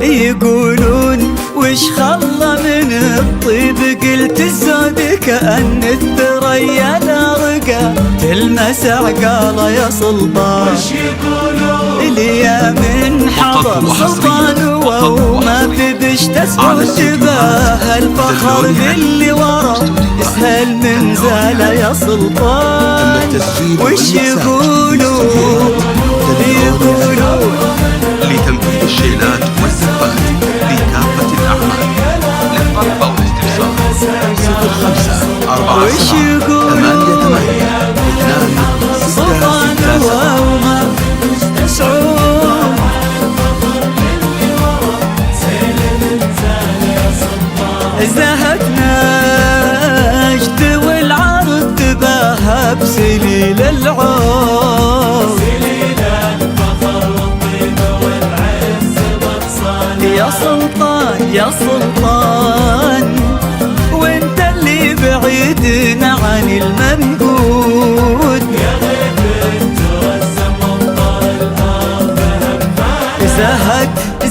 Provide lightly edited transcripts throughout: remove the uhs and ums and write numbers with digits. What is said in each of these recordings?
يقولون وش خلى من الطيب، قلت الزود كأن الثريا لارقة تلمس عقاله يا سلطان. وش يقولون ليا من حضر سلطان وما في بش تسعد تباه، الفخر باللي ورا يسهل من زاله يا سلطان. وش يقولون لتنفيذ الشيلات والزفات في كافة الأعمال للطلب أو الاستفسار 05 وش يقولون 4 سلطان وما تسعون. زهت نجد والعرض تباهى بسليل العود، يا سلطان يا سلطان، وانت اللي بعيد عن المنقود. يا غيب ترسم مطر الأرض همها،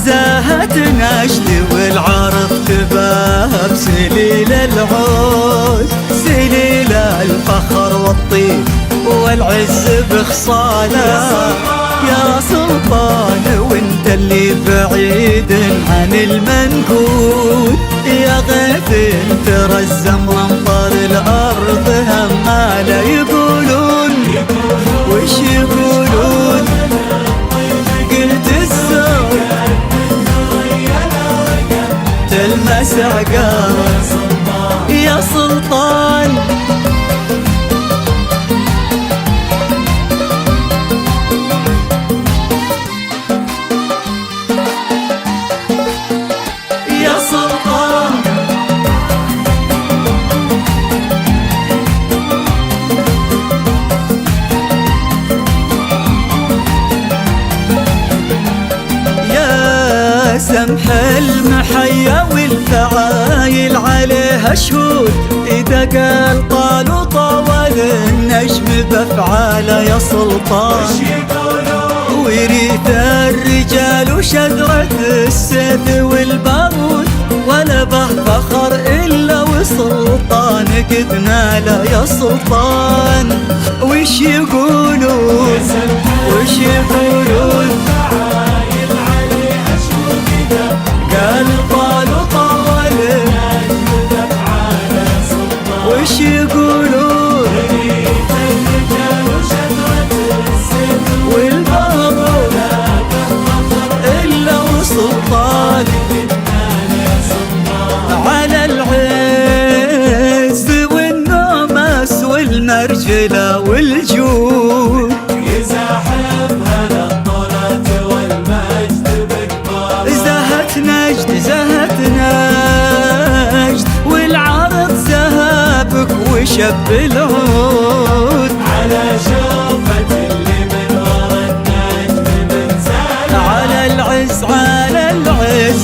زهت نجد والعرض تباهى بسليل العود، سليل الفخر والطيب والعز بخصاله يا سلطان، وانت اللي بعيد عن المنقود. يا غيث ترزم امطار الارض هماله. يقولون وش يقولون قلت الزود تلمس عقاله يا سلطان. يا سلطان يا سمح المحيا والفعايل عليها شهود، إذا قال طال طول النجم بأفعاله يا سلطان. ويريث الرجال وشذرة السيف والبارود، ولا به فخر إلا وسلطان قد ناله يا سلطان. وش يقولون وش يقولون قال طال طول، وش يقولون والبابور إلا وسلطان على العز والنومس والمرجلة والجود. يزاحمها للطلعة والمجد بكبار، زهت نجد والعرض زهابك وشب العود، على شوفة اللي من ورا النجم من زاد، على العز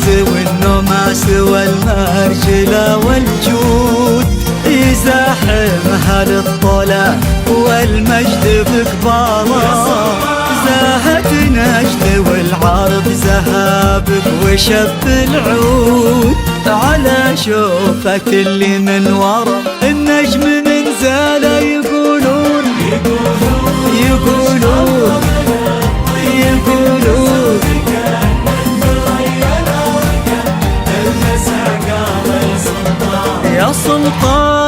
والنماس والمرجلة والجود. يزاحمها للطلع والمجد بكباره، زهت نجد والعرض زهابك وشب العود، على شوفة اللي من ورا النجم من زاله. يقولون يا سلطان